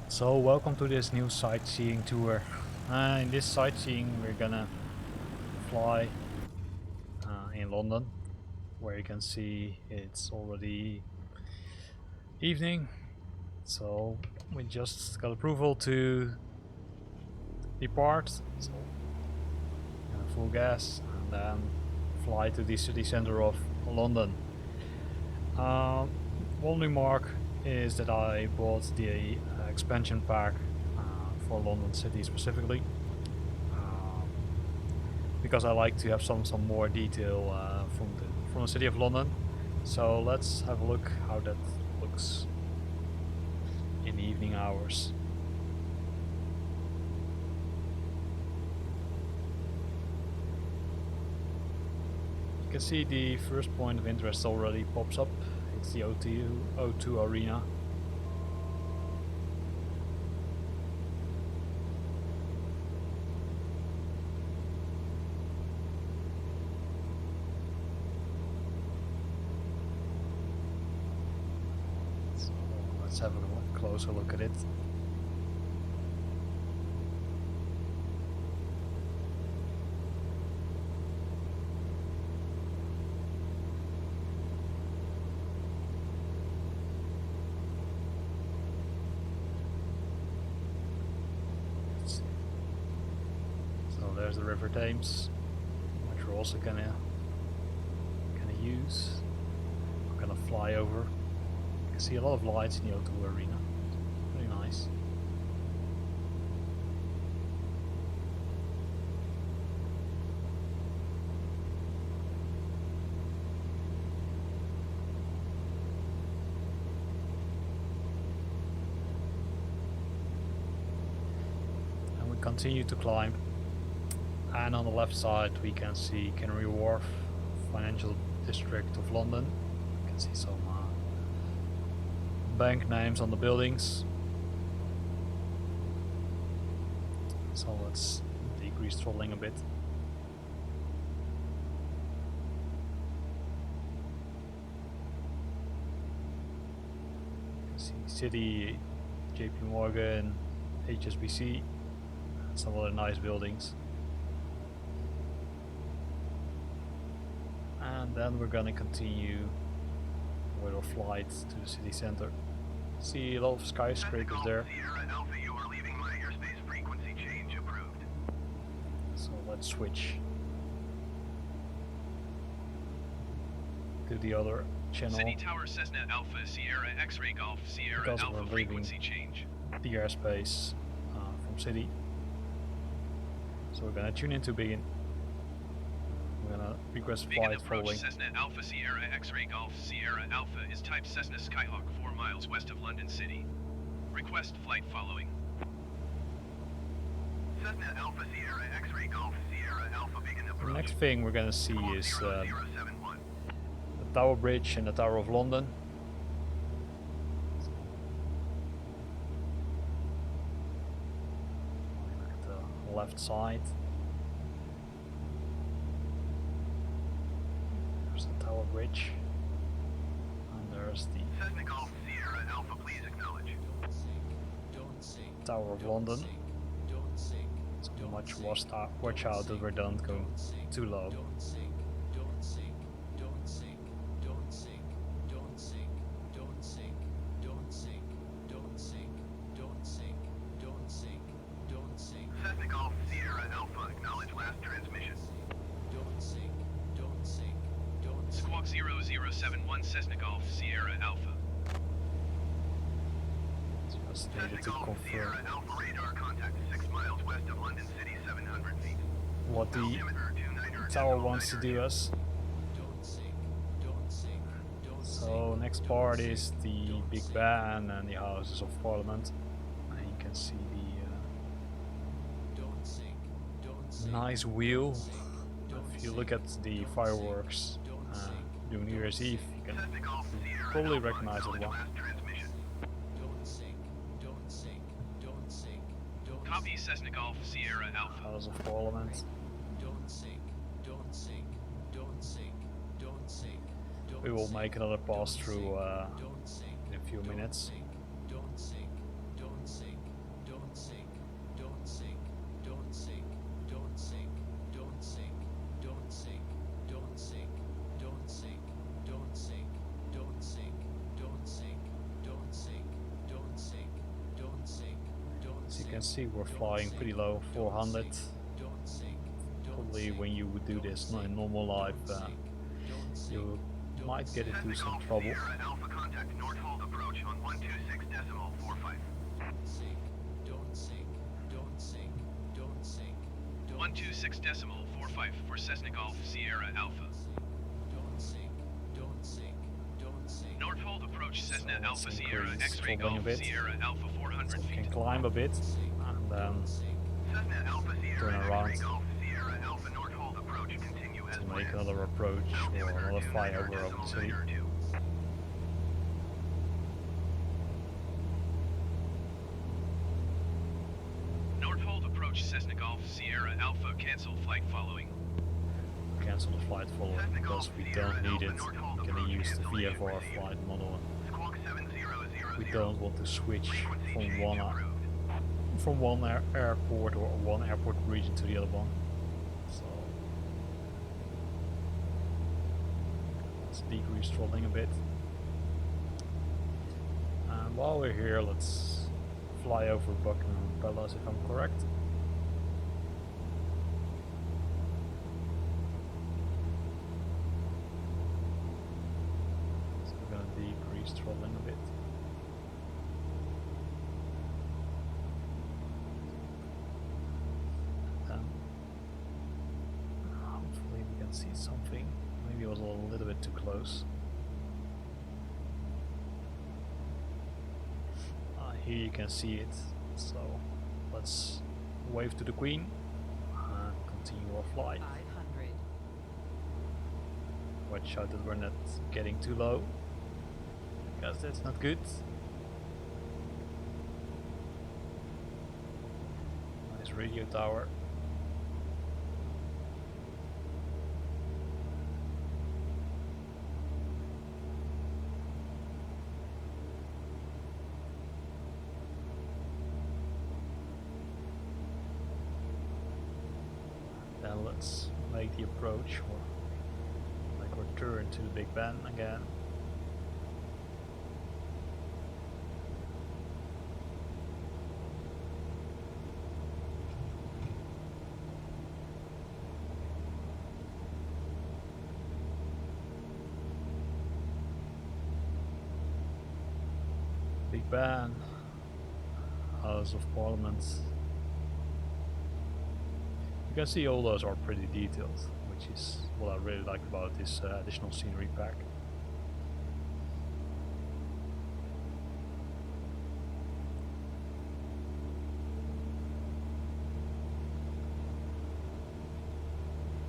So welcome to this new sightseeing tour. In this sightseeing we're gonna fly in London, where you can see it's already evening. So we just got approval to depart, so full gas, and then fly to the city center of London. One remark is that I bought the expansion pack for London City specifically, um, because I like to have some more detail from the city of London. So let's have a look how that looks in the evening hours. You can see the first point of interest already pops up. It's the O2 Arena. So let's have a closer look at it. So there's the River Thames, which we're also gonna use. We're gonna fly over. You can see a lot of lights in the O2 Arena. Pretty nice. And we continue to climb. And on the left side we can see Canary Warf, financial district of London. You can see some bank names on the buildings. So let's decrease throttling a bit. You can see City, JP Morgan, HSBC, and some other nice buildings. And then we're gonna continue with our flight to the city center. See a lot of skyscrapers there. So let's switch to the other channel. City Tower Cessna Alpha Sierra X-Ray Golf Sierra because Alpha we're frequency change. The airspace from city. So we're gonna tune in to begin. We're gonna request Begin flight approach following. Cessna Alpha Sierra X-Ray Golf Sierra Alpha is type Cessna Skyhawk 4 miles west of London City. Request flight following. Cessna Alpha Sierra X-Ray Golf Sierra Alpha begin approach. The next thing we're gonna see is the Tower Bridge and the Tower of London. Look at the left side. There's the Tower Bridge. And there's the Cessna Golf Sierra Alpha, please acknowledge. Tower of London. So much watch out that we don't go too low. Cessna Golf Sierra Alpha, acknowledge last transmission. Squawk 0071 Cessna Golf Sierra Alpha. Just needed to confirm Sierra Alpha radar contact 6 miles west of London City, 700 feet. what the tower wants to do us. So next part is the Big Ben and the Houses of Parliament. And you can see the nice wheel. If you look at the fireworks during New Year's Eve, you can probably recognize it one. Copy Cessna Golf Sierra Alpha. House of Parliament. We will make another pass through in a few minutes. You can see we're flying pretty low, 400. Probably when you would do this in normal life, you might get into Cessna some Golf trouble. Sierra Alpha contact North Hold approach on 126.45. 126.45 for Cessna Golf Sierra Alpha. North Hold approach Cessna So Alpha let's Sierra increase X-ray throttling Golf a bit, Sierra Alpha 400 so we feet. can climb a bit and then Cessna Alpha Sierra turn around X-ray Golf Sierra Alpha North Hold approach continue as to make planned. another approach or another flyover over the city. North Hold approach Cessna Golf Sierra Alpha cancel flight following. Cancel the flight following because we don't need it. We're gonna use the VFR flight model. We don't want to switch from one airport or one airport region to the other one. So let's decrease throttling a bit. And while we're here, let's fly over Buckingham Palace if I'm correct. So we're gonna decrease throttling a bit. Hopefully we can see something. Maybe it was a little bit too close. Here you can see it. So let's wave to the Queen and continue our flight. 500. Watch out that we're not getting too low, because that's not good. Nice radio tower. Then let's make the approach or like return to the Big Ben again. Big Ben, House of Parliament. You can see all those are pretty detailed, which is what I really like about this additional scenery pack.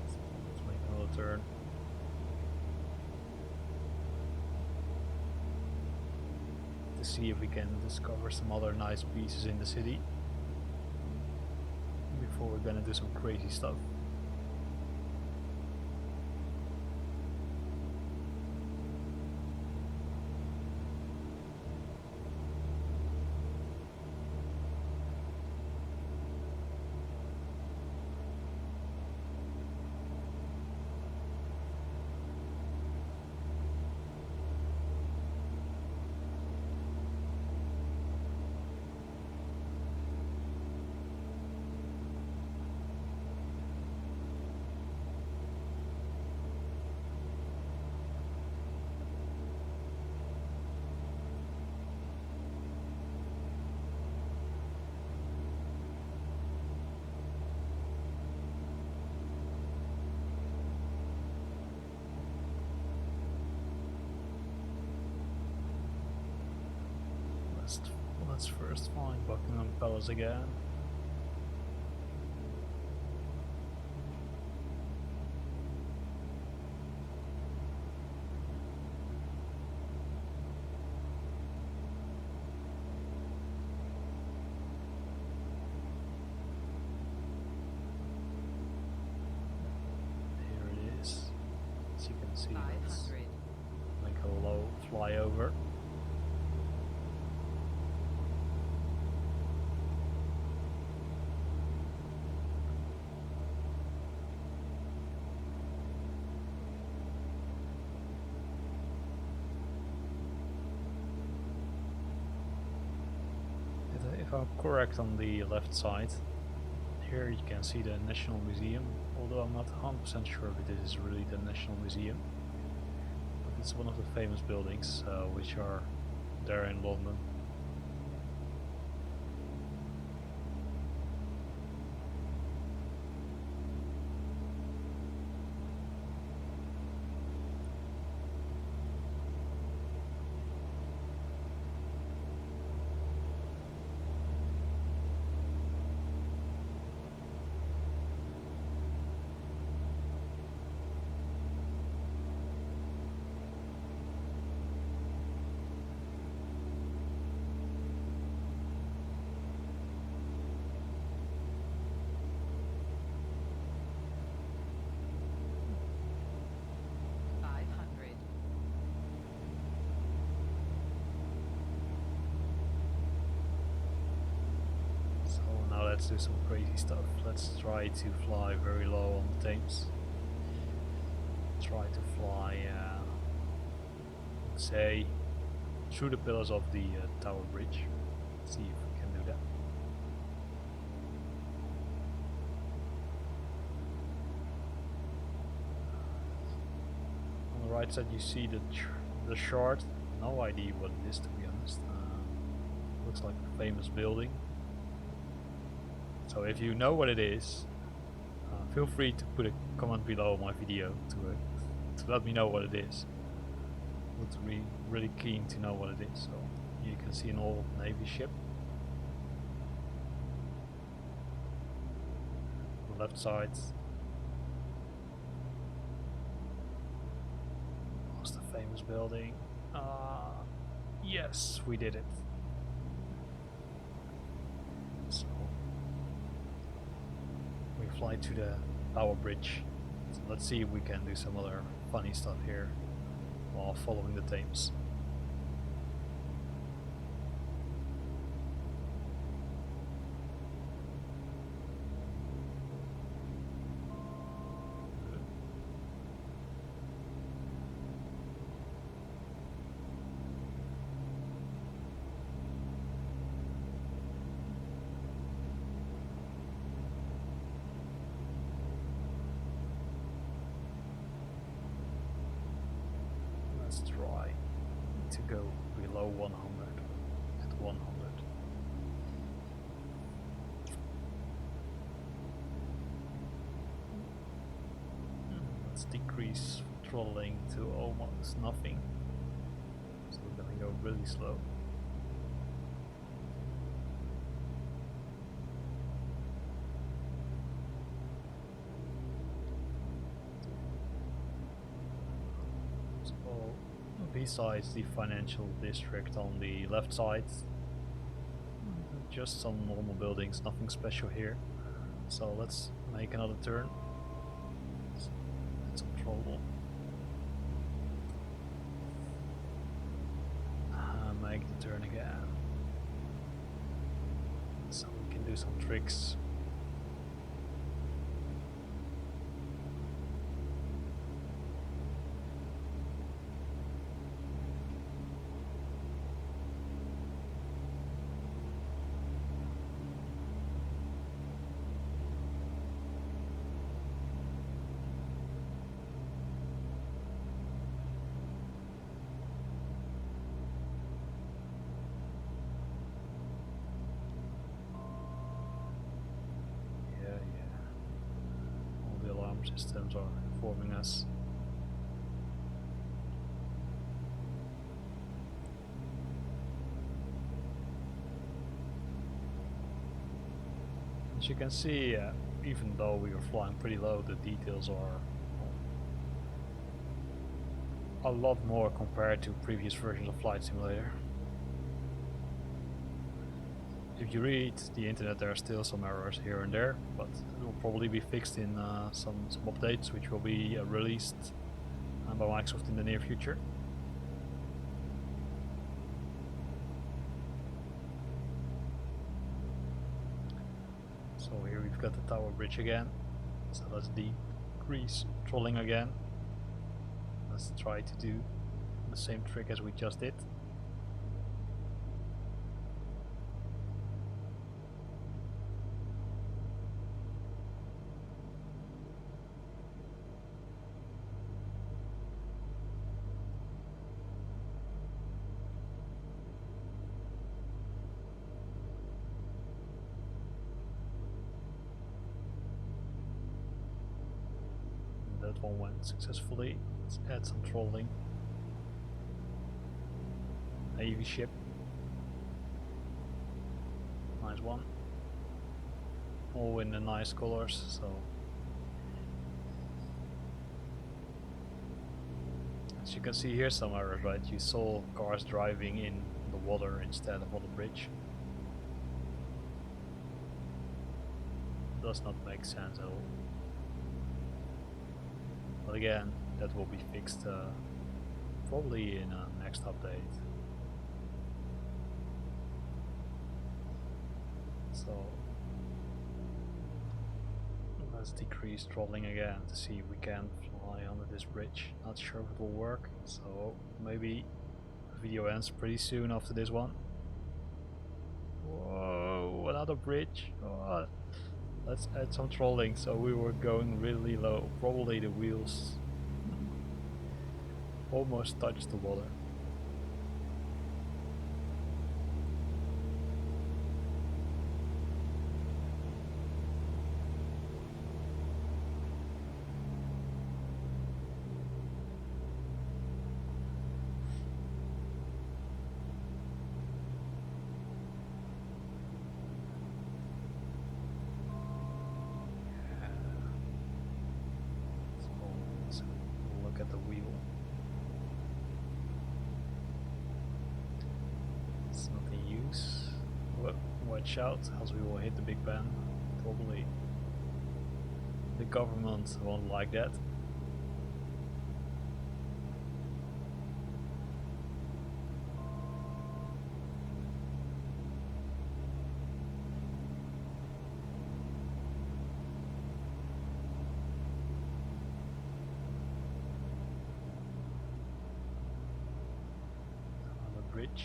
So let's make another turn. To see if we can discover some other nice pieces in the city before we're gonna do some crazy stuff. Let's first find Buckingham Palace again. Here it is. As you can see, let's 500. make a low flyover. If I'm correct on the left side. Here you can see the National Museum, although I'm not 100% sure if this is really the National Museum. But it's one of the famous buildings which are there in London. So now let's do some crazy stuff. Let's try to fly very low on the Thames. Try to fly, let's say, through the pillars of the Tower Bridge. See if we can do that. On the right side you see the shard. No idea what it is, to be honest. Looks like a famous building. So if you know what it is, feel free to put a comment below my video to let me know what it is. Would be really keen to know what it is. So you can see an old Navy ship. On the left side was the famous building. Yes, we did it. So we fly to the Tower Bridge. So let's see if we can do some other funny stuff here while following the Thames. Let's try to go below 100 at 100. Let's decrease throttling to almost nothing. So we're gonna go really slow. Besides the financial district on the left side, just some normal buildings, nothing special here. So let's make another turn. Get some throttle. Make the turn again. So we can do some tricks. Systems are informing us. As you can see, even though we are flying pretty low, the details are a lot more compared to previous versions of Flight Simulator. If you read the internet, there are still some errors here and there, but it will probably be fixed in some updates which will be released by Microsoft in the near future. So here we've got the Tower Bridge again, so let's decrease trolling again. Let's try to do the same trick as we just did. that one went successfully. Let's add some trolling. Navy ship. Nice one. All in the nice colors, so as you can see here somewhere, right, you saw cars driving in the water instead of on the bridge. Does not make sense at all. But again, that will be fixed probably in a next update. So let's decrease throttling again to see if we can fly under this bridge. Not sure if it will work, so maybe the video ends pretty soon after this one. Whoa, another bridge. Oh, let's add some trolling. So we were going really low. Probably the wheels almost touched the water. So look at the wheel. It's not in use. Watch out, else we will hit the big ban. Probably the government won't like that. Another bridge.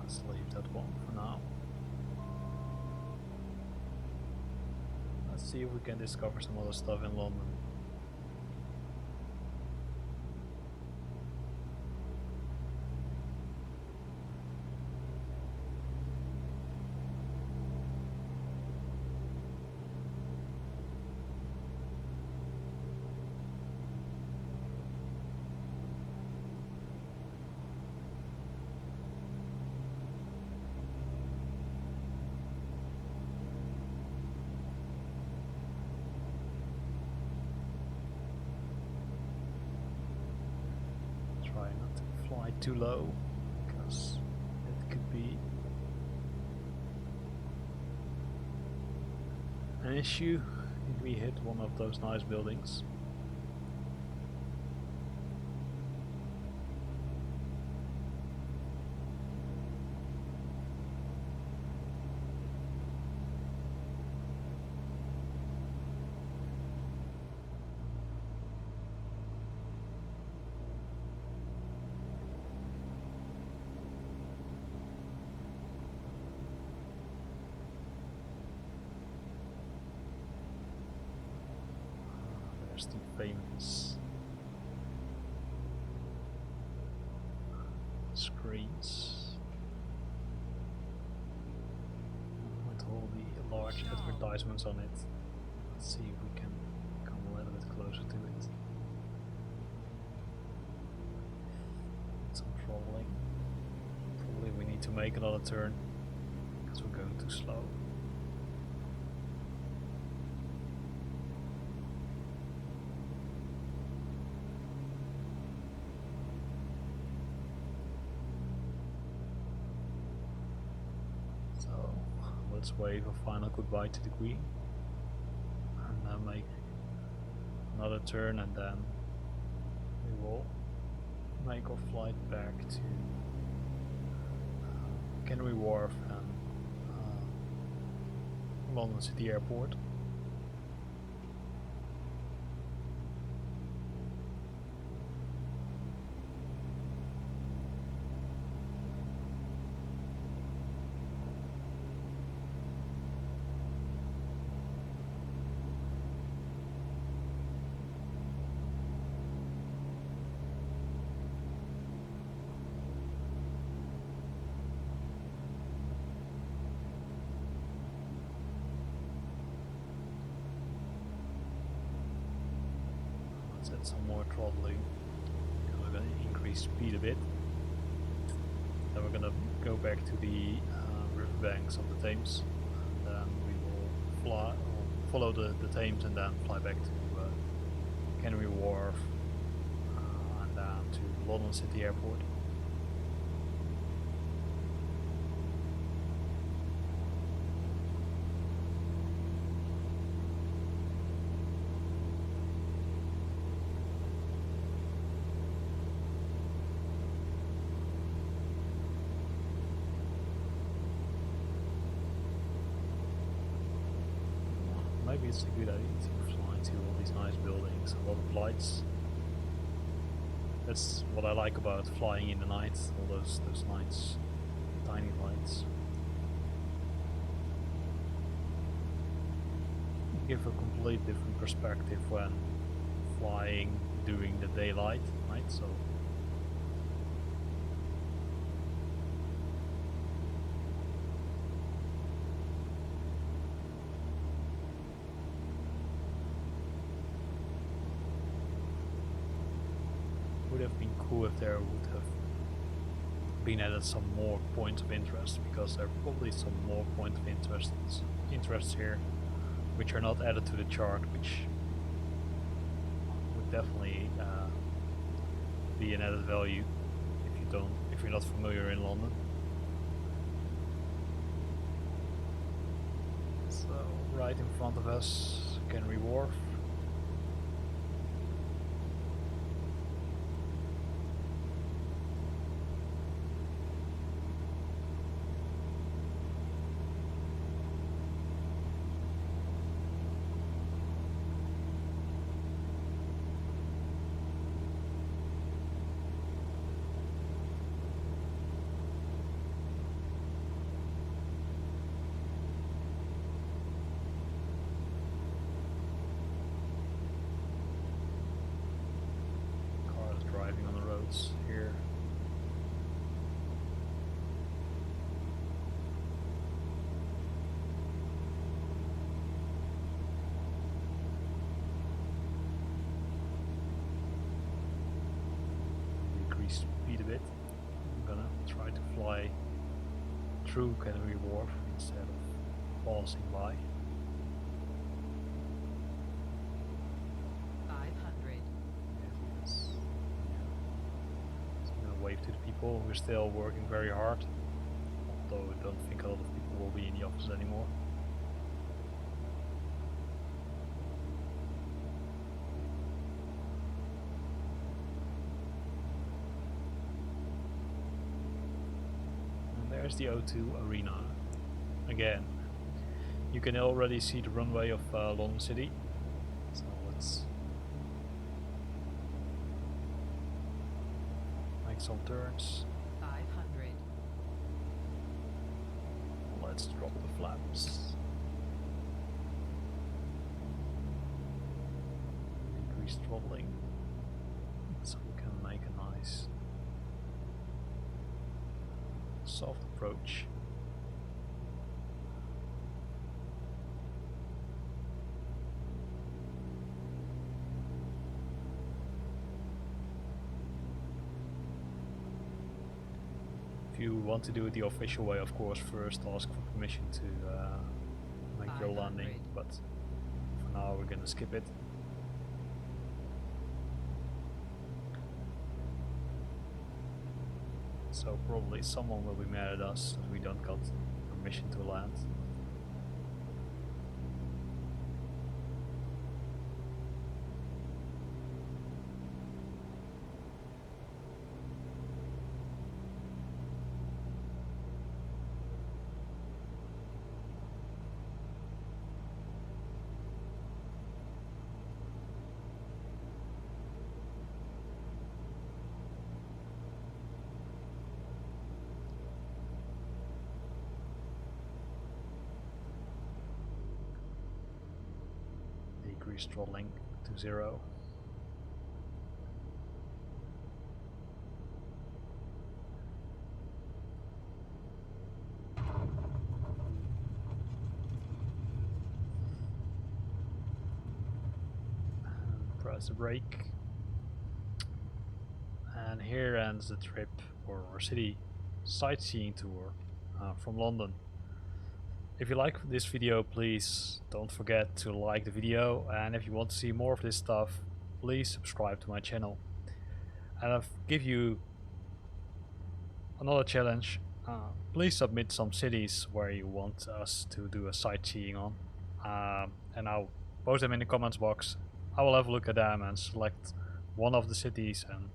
Let's leave that one for now. Let's see if we can discover some other stuff in London. Try not to fly too low, because it could be an issue if we hit one of those nice buildings. There's the famous screens with all the large advertisements on it. Let's see if we can come a little bit closer to it. Some trolling. Probably we need to make another turn because we're going too slow. Let's wave a final goodbye to the Queen and then make another turn, and then we will make our flight back to Canary Warf and London City Airport. Set some more throttling. And we're going to increase speed a bit. Then we're going to go back to the riverbanks of the Thames. And then we will follow the Thames and then fly back to Canary Warf and down to London City Airport. Maybe it's a good idea to fly to all these nice buildings, a lot of lights. That's what I like about flying in the night, all those nice tiny lights. Give a complete different perspective when flying during the daylight, right? So would have been cool if there would have been added some more points of interest, because there are probably some more points of interest here which are not added to the chart, which would definitely be an added value if you're not familiar in London. So right in front of us, Canary Warf. Here. Decrease speed a bit. I'm gonna try to fly through Canary Wharf instead of passing by. 500. Yes. Wave to the people who are still working very hard, although I don't think a lot of people will be in the office anymore. And there's the O2 Arena. Again, you can already see the runway of London City, so let's some turns. 500. Let's drop the flaps. Increase throttling so we can make a nice soft approach. If you want to do it the official way, of course, first ask for permission to make your landing, but for now we're gonna skip it. So probably someone will be mad at us that we don't got permission to land. Decrease throttling to 0. And press the brake. here ends the trip or city sightseeing tour from London. If you like this video, please don't forget to like the video, and if you want to see more of this stuff, please subscribe to my channel. And I'll give you another challenge. Please submit some cities where you want us to do a sightseeing on, and I'll post them in the comments box. I will have a look at them and select one of the cities and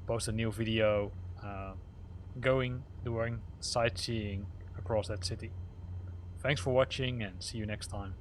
post a new video doing sightseeing across that city. Thanks for watching and see you next time.